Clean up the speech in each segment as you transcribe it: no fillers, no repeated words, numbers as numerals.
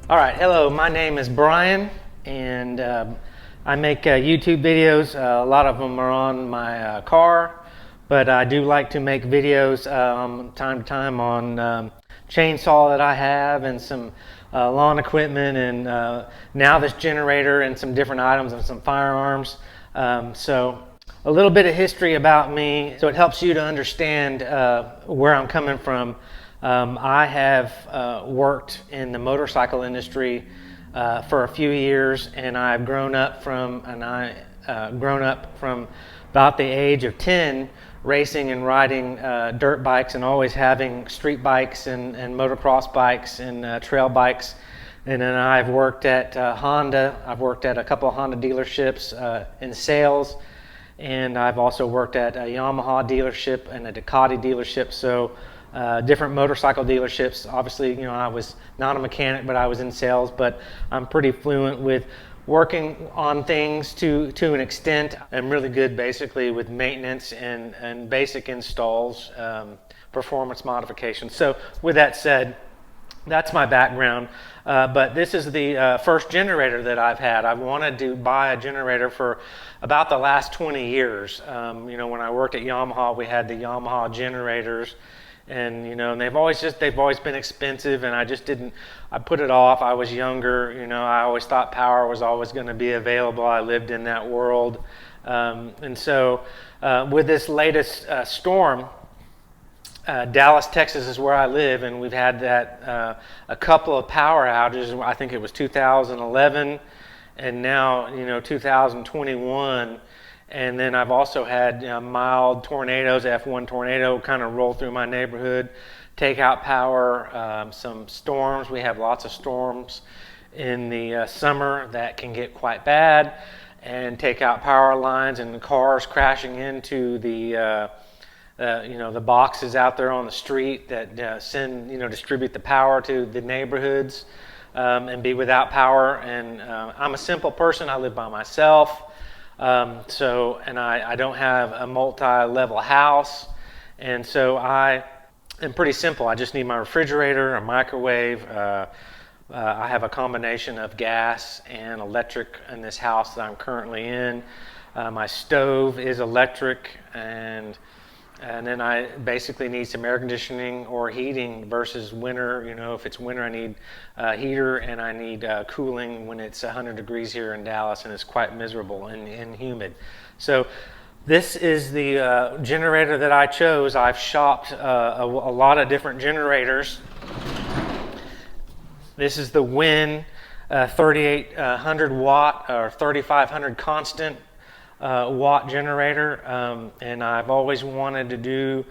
All right, hello, my name is Brian, and I make YouTube videos. A lot of them are on my car, but I do like to make videos time to time on chainsaw that I have and some lawn equipment and now this generator and some different items and some firearms. So a little bit of history about me so it helps you to understand where I'm coming from. I have worked in the motorcycle industry for a few years, and I've grown up from about the age of 10 racing and riding dirt bikes and always having street bikes and motocross bikes and trail bikes. And then I've worked at Honda. I've worked at a couple of Honda dealerships in sales, and I've also worked at a Yamaha dealership and a Ducati dealership. So different motorcycle dealerships. Obviously, you know, I was not a mechanic, but I was in sales. But I'm pretty fluent with working on things to an extent. I'm really good basically with maintenance and basic installs, performance modifications. So with that said, that's my background. But this is the first generator that I've had. I've wanted to buy a generator for about the last 20 years. You know, when I worked at Yamaha, we had the Yamaha generators. And you know, and they've always been expensive, and I put it off. I was younger, you know, I always thought power was always going to be available. I lived in that world. And so with this latest storm, Dallas, Texas is where I live, and we've had that a couple of power outages. I think it was 2011 and now, you know, 2021. And then I've also had mild tornadoes, F1 tornado kind of roll through my neighborhood, take out power, some storms. We have lots of storms in the summer that can get quite bad and take out power lines, and the cars crashing into the you know, the boxes out there on the street that distribute the power to the neighborhoods, and be without power. And I'm a simple person. I live by myself. And I don't have a multi-level house, and so I am pretty simple. I just need my refrigerator, a microwave. I have a combination of gas and electric in this house that I'm currently in. My stove is electric, and then I basically need some air conditioning or heating versus winter. You know, if it's winter, I need a heater, and I need cooling when it's 100 degrees here in Dallas and it's quite miserable and humid. So this is the generator that I chose. I've shopped a lot of different generators. This is the Win 3800 watt or 3500 constant watt generator, and I've always wanted to do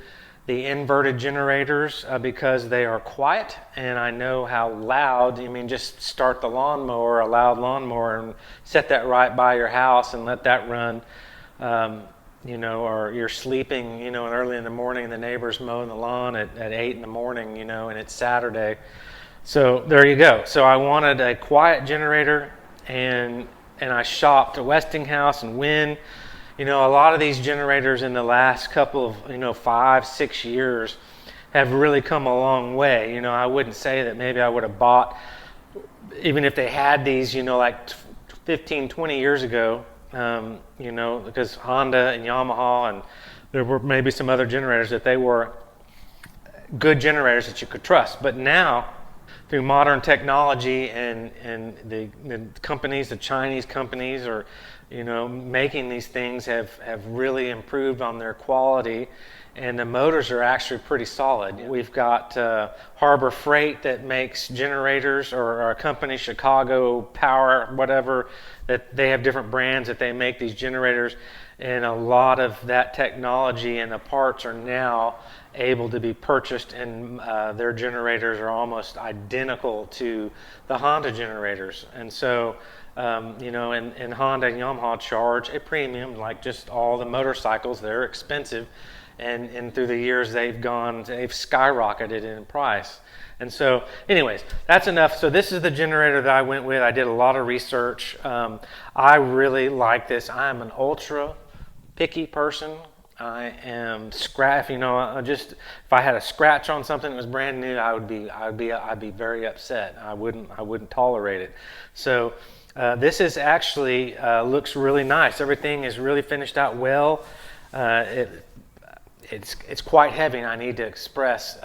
the inverted generators because they are quiet, and I know how loud. I mean, just start the lawnmower, a loud lawnmower, and set that right by your house and let that run. You know, or you're sleeping, you know, and early in the morning the neighbor's mowing the lawn at 8 in the morning, you know, and it's Saturday. So there you go. So I wanted a quiet generator, and I shopped at Westinghouse and Win. You know, a lot of these generators in the last couple of, you know, 5-6 years have really come a long way. You know, I wouldn't say that maybe I would have bought, even if they had these, you know, like 15-20 years ago, you know, because Honda and Yamaha, and there were maybe some other generators that they were good generators that you could trust. But now, through modern technology and the companies, the Chinese companies, are, you know, making these things have really improved on their quality, and the motors are actually pretty solid. We've got Harbor Freight that makes generators, or a company, Chicago Power, whatever, that they have different brands that they make these generators, and a lot of that technology and the parts are now able to be purchased, and their generators are almost identical to the Honda generators. And so you know, and Honda and Yamaha charge a premium, like just all the motorcycles. They're expensive, and through the years they've skyrocketed in price. And so anyways, that's enough. So this is the generator that I went with. I did a lot of research. I really like this. I'm an ultra picky person. I am scratch. You know, just if I had a scratch on something that was brand new, I'd be very upset. I wouldn't tolerate it. So this is actually looks really nice. Everything is really finished out well. It's quite heavy, and I need to express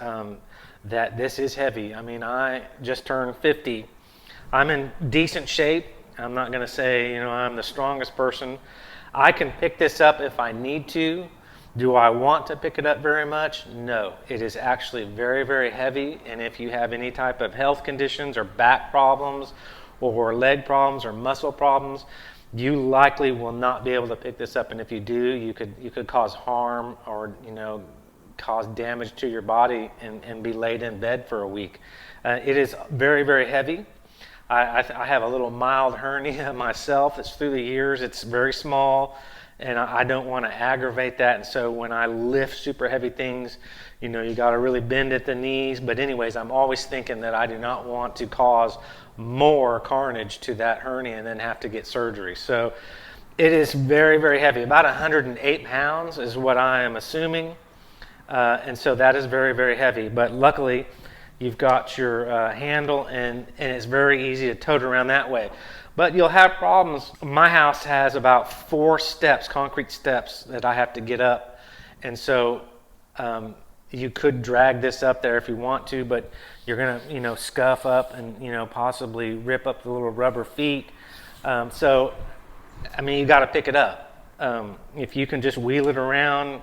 that this is heavy. I mean, I just turned 50. I'm in decent shape. I'm not going to say, you know, I'm the strongest person. I can pick this up if I need to. Do I want to pick it up very much? No. It is actually very, very heavy, and if you have any type of health conditions or back problems or leg problems or muscle problems, you likely will not be able to pick this up, and if you do, you could cause harm or, you know, cause damage to your body and be laid in bed for a week. It is very, very heavy. I have a little mild hernia myself. It's through the years. It's very small, and I don't want to aggravate that. And so when I lift super heavy things, you know, you got to really bend at the knees. But anyways, I'm always thinking that I do not want to cause more carnage to that hernia and then have to get surgery. So it is very, very heavy. About 108 pounds is what I am assuming. And so that is very, very heavy. But luckily, you've got your handle, and it's very easy to tote around that way. But you'll have problems. My house has about 4 steps, concrete steps, that I have to get up. And so you could drag this up there if you want to, but you're going to, you know, scuff up and, you know, possibly rip up the little rubber feet. So, I mean, you got to pick it up. If you can just wheel it around,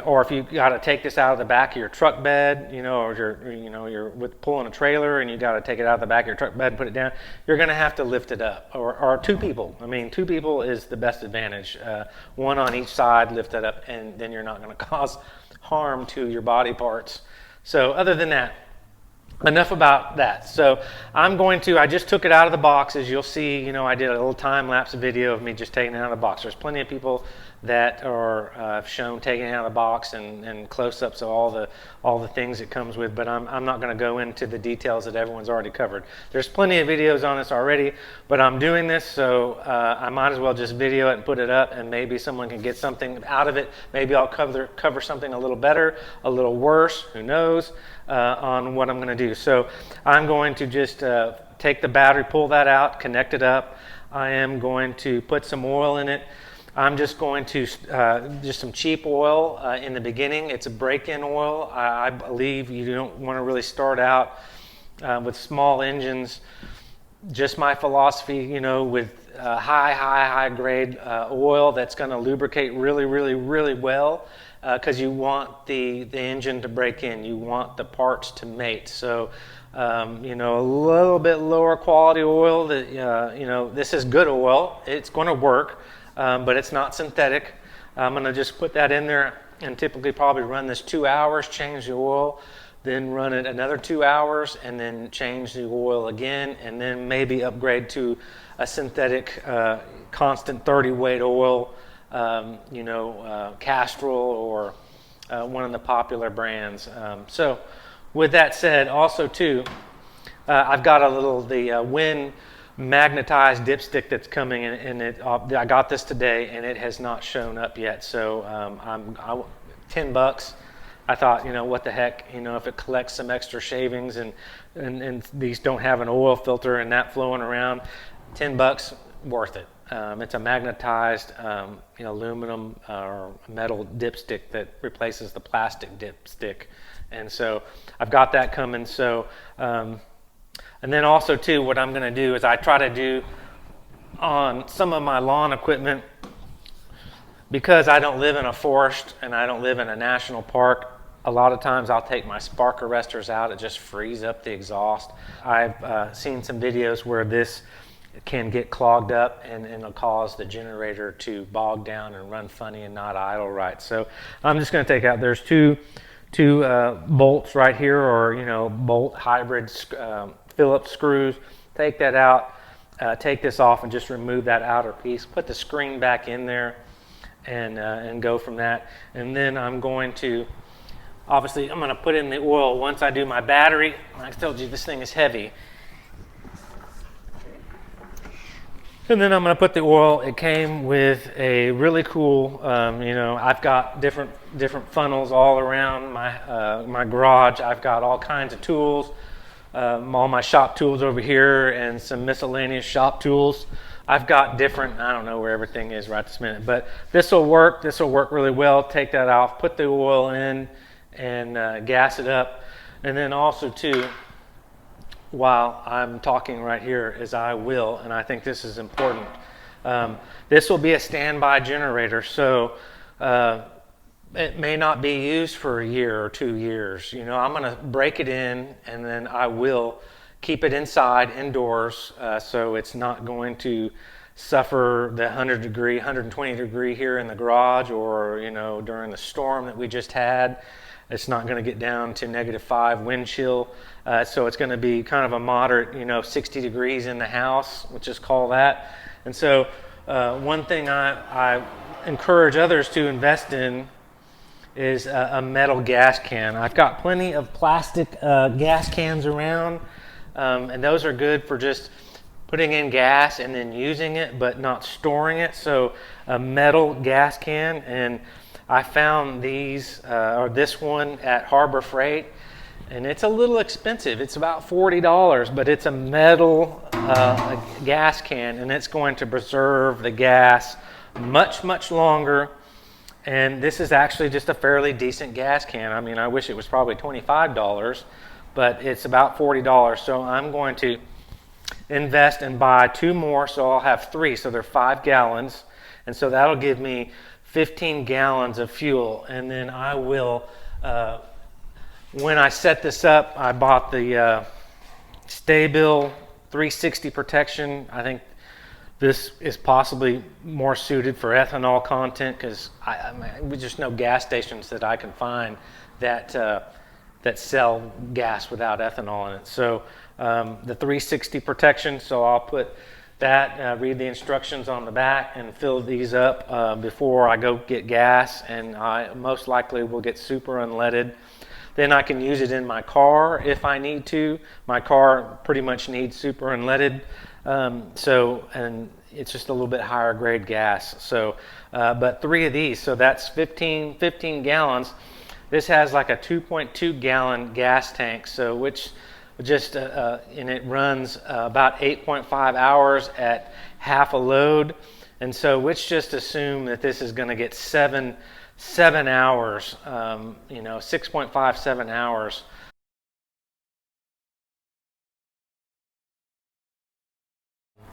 or if you got to take this out of the back of your truck bed, you know, or you're pulling a trailer and you got to take it out of the back of your truck bed and put it down, you're going to have to lift it up, or 2 people. I mean, 2 people is the best advantage. 1 on each side, lift it up, and then you're not going to cause harm to your body parts. So other than that, enough about that. So I just took it out of the box. As you'll see, you know, I did a little time-lapse video of me just taking it out of the box. There's plenty of people that are shown taking it out of the box and close-ups of all the things it comes with, but I'm not going to go into the details that everyone's already covered. There's plenty of videos on this already, but I'm doing this, so I might as well just video it and put it up, and maybe someone can get something out of it. Maybe I'll cover something a little better, a little worse, who knows, on what I'm going to do. So I'm going to just take the battery, pull that out, connect it up. I am going to put some oil in it. I'm just going to, just some cheap oil in the beginning. It's a break-in oil. I believe you don't want to really start out with small engines. Just my philosophy, you know, with high grade oil that's going to lubricate really, really, really well, because you want the engine to break in. You want the parts to mate. So, you know, a little bit lower quality oil. That you know, this is good oil. It's going to work. But it's not synthetic. I'm going to just put that in there and typically probably run this 2 hours, change the oil, then run it another 2 hours, and then change the oil again, and then maybe upgrade to a synthetic constant 30 weight oil, you know, Castrol or one of the popular brands. So with that said, also too, I've got the Win magnetized dipstick that's coming, and I got this today, and it has not shown up yet. So $10. I thought, you know, what the heck, you know, if it collects some extra shavings and these don't have an oil filter and that flowing around, $10, worth it. It's a magnetized, you know, aluminum or metal dipstick that replaces the plastic dipstick, and so I've got that coming. So. And then also too, what I'm going to do is I try to do on some of my lawn equipment, because I don't live in a forest and I don't live in a national park. A lot of times I'll take my spark arresters out. It just frees up the exhaust. I've seen some videos where this can get clogged up and it'll cause the generator to bog down and run funny and not idle right. So I'm just going to take out, there's two bolts right here, or, you know, bolt hybrid Phillips screws. Take that out, take this off, and just remove that outer piece. Put the screen back in there, and go from that. And then I'm going to, obviously, I'm going to put in the oil once I do my battery. I told you this thing is heavy. And then I'm going to put the oil. It came with a really cool, I've got different funnels all around my garage. I've got all kinds of tools, all my shop tools over here, and some miscellaneous shop tools. I've got different, I don't know where everything is right this minute, but this will work. This will work really well. Take that off, put the oil in, and gas it up. And then also too, while I'm talking right here, is I will, and I think this is important. This will be a standby generator, so it may not be used for a year or 2 years. I'm going to break it in, and then I will keep it inside, indoors, so it's not going to suffer the 120 degree here in the garage, or during the storm that we just had. It's not going to get down to -5 wind chill, so it's going to be kind of a moderate, 60 degrees in the house, let's just call that. And so one thing I encourage others to invest in is a metal gas can. I've got plenty of plastic gas cans around, and those are good for just putting in gas and then using it, but not storing it. So a metal gas can, and I found these, or this one at Harbor Freight, and it's a little expensive. It's about $40, but it's a metal gas can, and it's going to preserve the gas much, much longer. And this is actually just a fairly decent gas can. I mean, I wish it was probably $25, but it's about $40. So I'm going to invest and buy 2 more, so I'll have 3. So they're 5 gallons, and so that'll give me 15 gallons of fuel. And then I will, when I set this up, I bought the Staybill 360 protection. I think this is possibly more suited for ethanol content, because there's just no gas stations that I can find that sell gas without ethanol in it. So the 360 protection, so I'll put that, read the instructions on the back, and fill these up before I go get gas, and I most likely will get super unleaded. Then I can use it in my car if I need to. My car pretty much needs super unleaded, and it's just a little bit higher grade gas. So, but 3 of these, so that's 15 gallons. This has like a 2.2 gallon gas tank, so which just and it runs about 8.5 hours at half a load, and so which just assume that this is going to get 7 hours, 6.5, 7 hours.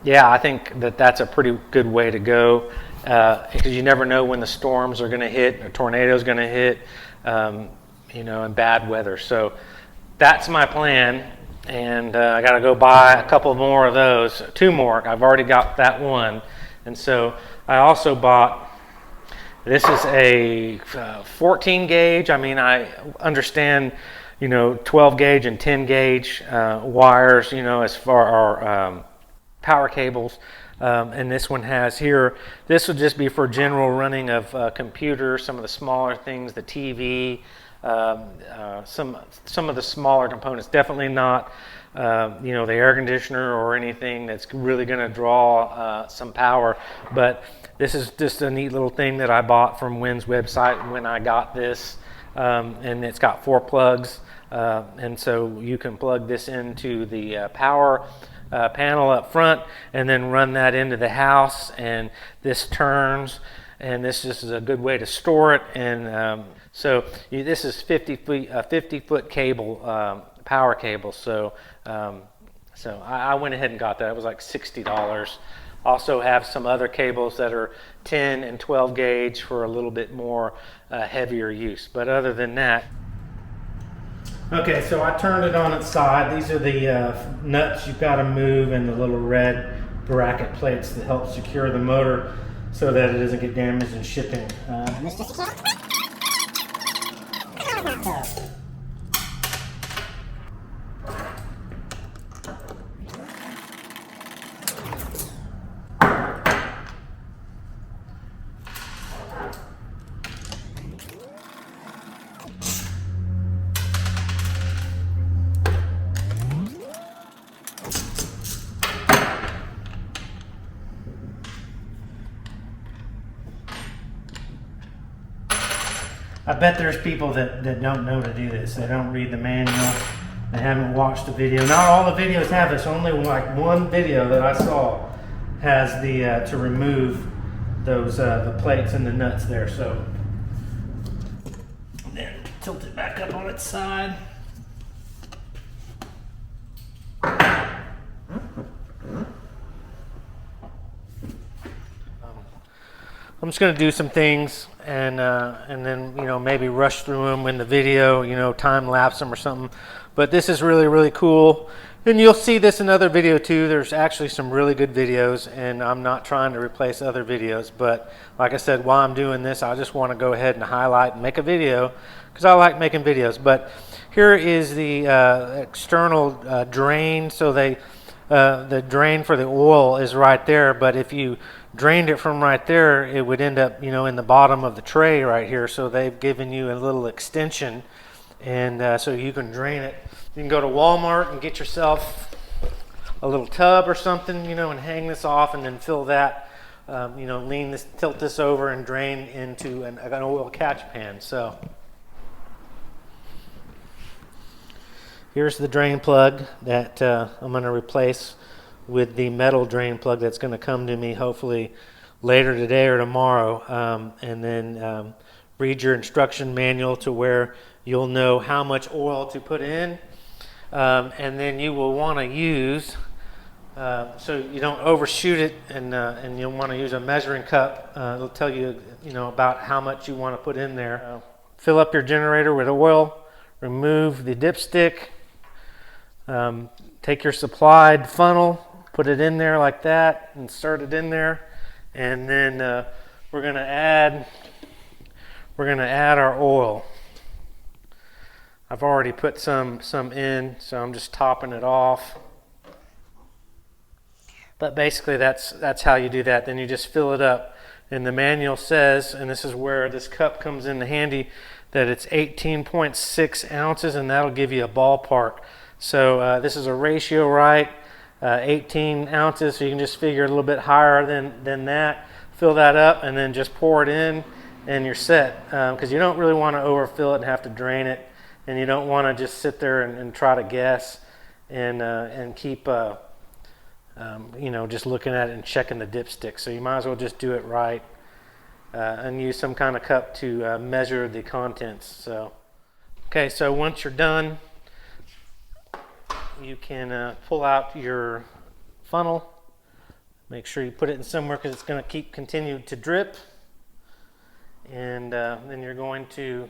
Yeah, I think that's a pretty good way to go, because you never know when the storms are going to hit, a tornado is going to hit, and bad weather. So that's my plan, and I got to go buy a couple more of those, 2 more. I've already got that one, and so I also bought. This is a 14 gauge. I mean, I understand, 12 gauge and 10 gauge wires, as far our power cables. And this one has here, this would just be for general running of computers, some of the smaller things, the TV, some of the smaller components. Definitely not, the air conditioner or anything that's really going to draw some power. But this is just a neat little thing that I bought from Wynn's website when I got this, and it's got 4 plugs, and so you can plug this into the power panel up front and then run that into the house, and this turns, and this just is a good way to store it. And this is 50-foot cable, power cable. So I went ahead and got that. It was like $60. Also have some other cables that are 10 and 12 gauge for a little bit more heavier use. But other than that. Okay, so I turned it on its side. These are the nuts you've got to move, and the little red bracket plates that help secure the motor so that it doesn't get damaged in shipping. I bet there's people that don't know to do this. They don't read the manual. They haven't watched the video. Not all the videos have this. Only like one video that I saw has the to remove those the plates and the nuts there. So then tilt it back up on its side. I'm just going to do some things and then, you know, maybe rush through them in the video, you know, time lapse them or something. But this is really, really cool. And you'll see this in other video too. There's actually some really good videos, and I'm not trying to replace other videos. But like I said, while I'm doing this, I just want to go ahead and highlight and make a video because I like making videos. But here is the external drain. So the drain for the oil is right there. But if you drained it from right there, it would end up, you know, in the bottom of the tray right here. So they've given you a little extension, and so you can drain it. You can go to Walmart and get yourself a little tub or something, you know, and hang this off, and then fill that, you know, tilt this over and drain into an oil catch pan. So here's the drain plug that I'm going to replace with the metal drain plug that's going to come to me hopefully later today or tomorrow, and then read your instruction manual to where you'll know how much oil to put in, and then you will want to use so you don't overshoot it, and you'll want to use a measuring cup. It'll tell you, you know, about how much you want to put in there. Fill up your generator with oil, remove the dipstick, take your supplied funnel, put it in there like that, insert it in there, and then we're going to add our oil. I've already put some in, so I'm just topping it off. But basically that's how you do that. Then you just fill it up. And the manual says, and this is where this cup comes in handy, that it's 18.6 ounces, and that'll give you a ballpark. So this is a ratio, right? 18 ounces, so you can just figure a little bit higher than that. Fill that up and then just pour it in, and you're set. Because you don't really want to overfill it and have to drain it, and you don't want to just sit there and try to guess and keep you know, just looking at it and checking the dipstick. So you might as well just do it right and use some kind of cup to measure the contents. So okay, so once you're done, you can pull out your funnel. Make sure you put it in somewhere because it's going to continue to drip. And then you're going to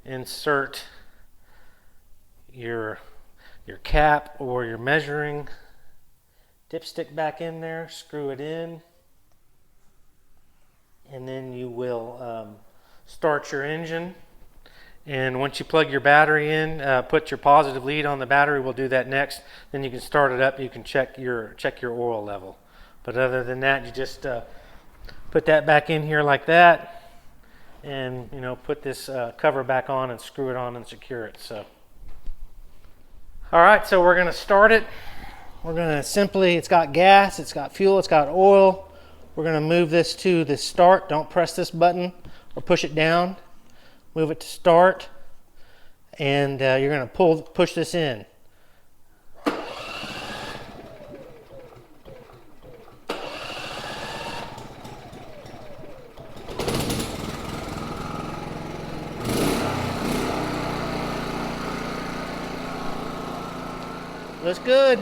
insert your cap or your measuring dipstick back in there, screw it in, and then you will start your engine. And once you plug your battery in, put your positive lead on the battery. We'll do that next. Then you can start it up. You can check your oil level. But other than that, you just put that back in here like that, and you know, put this cover back on and screw it on and secure it. So, all right. So we're going to start it. We're going to simply. It's got gas. It's got fuel. It's got oil. We're going to move this to the start. Don't press this button or push it down. Move it to start, and you're going to push this in. Looks good.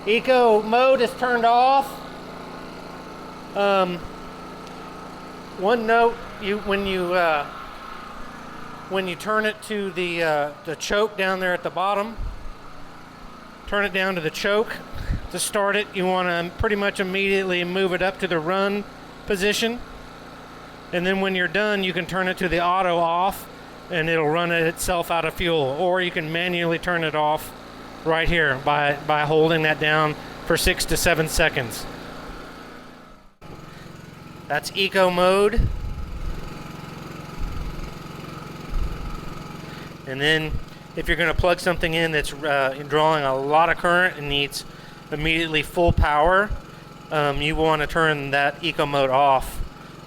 Eco mode is turned off. One note: when you turn it to the choke down there at the bottom, turn it down to the choke to start it. You want to pretty much immediately move it up to the run position, and then when you're done, you can turn it to the auto off, and it'll run it itself out of fuel. Or you can manually turn it off right here by holding that down for 6 to 7 seconds. That's eco mode. And then if you're going to plug something in that's drawing a lot of current and needs immediately full power, you want to turn that eco mode off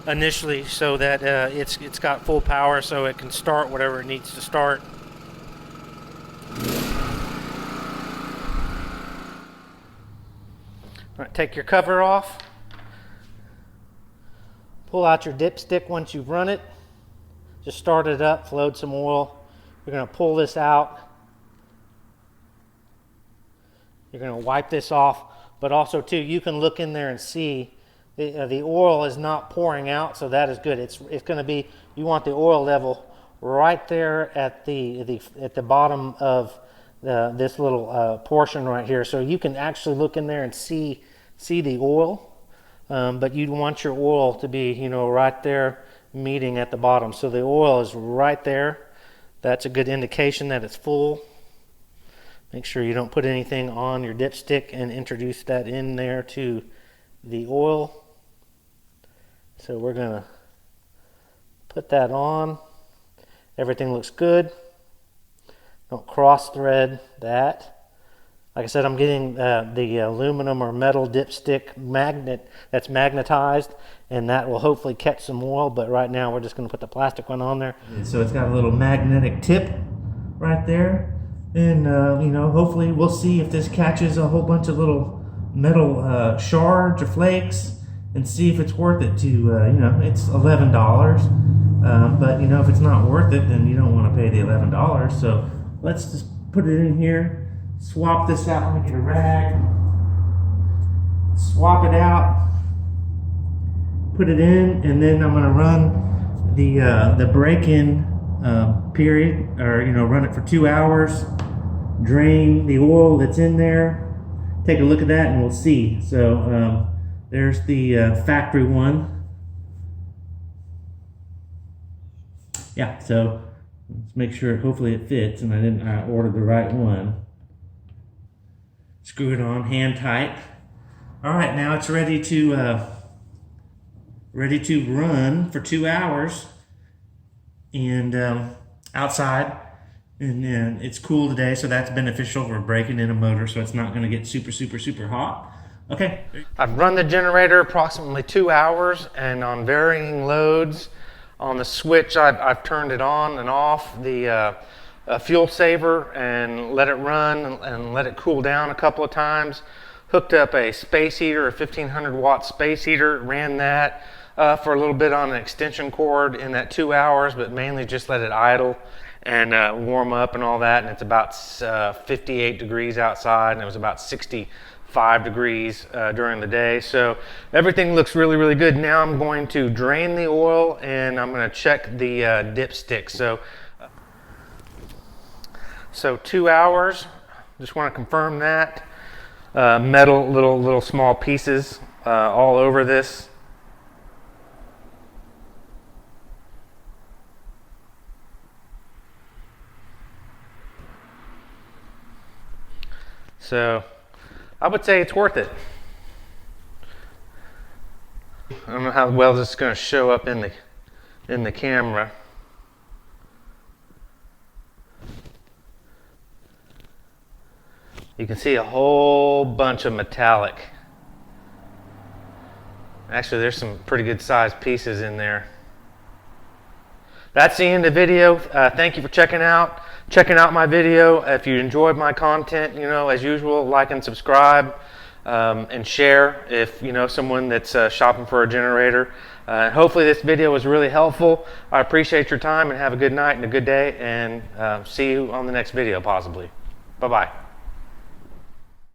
initially so that it's got full power so it can start whatever it needs to start. All right, take your cover off. Pull out your dipstick once you've run it. Just start it up, flowed some oil. You're going to pull this out. You're going to wipe this off, but also too, you can look in there and see the oil is not pouring out, so that is good. It's going to be, you want the oil level right there at the bottom of this little portion right here, so you can actually look in there and see the oil, but you want your oil to be, you know, right there meeting at the bottom. So the oil is right there. That's a good indication that it's full. Make sure you don't put anything on your dipstick and introduce that in there to the oil. So we're going to put that on. Everything looks good. Don't cross thread that. Like I said, I'm getting the aluminum or metal dipstick magnet that's magnetized, and that will hopefully catch some oil, but right now we're just going to put the plastic one on there. So it's got a little magnetic tip right there. And, you know, hopefully we'll see if this catches a whole bunch of little metal shards or flakes and see if it's worth it to, you know, it's $11. But, you know, if it's not worth it, then you don't want to pay the $11. So let's just put it in here, swap this out. Let me get a rag. Swap it out, put it in, and then I'm going to run the break-in period, or, you know, run it for 2 hours. Drain the oil that's in there, take a look at that, and we'll see. So there's the factory one. Yeah, so let's make sure, hopefully it fits, and I ordered the right one. Screw it on, hand tight. All right, now it's ready to run for 2 hours, and outside. And it's cool today, so that's beneficial for breaking in a motor, so it's not going to get super hot. Okay. I've run the generator approximately 2 hours, and on varying loads on the switch, I've turned it on and off the fuel saver and let it run and let it cool down a couple of times. Hooked up a space heater, a 1500 watt space heater, ran that for a little bit on an extension cord in that 2 hours, but mainly just let it idle and warm up and all that. And it's about 58 degrees outside, and it was about 65 degrees during the day. So everything looks really good. Now I'm going to drain the oil, and I'm going to check the dipstick. So 2 hours, just want to confirm that. Metal, little small pieces all over this. So I would say it's worth it. I don't know how well this is going to show up in the camera. You can see a whole bunch of metallic. Actually, there's some pretty good sized pieces in there. That's the end of the video. Thank you for checking out my video. If you enjoyed my content, you know, as usual, like and subscribe, and share if you know someone that's shopping for a generator. Hopefully this video was really helpful. I appreciate your time, and have a good night and a good day, and see you on the next video possibly. Bye-bye.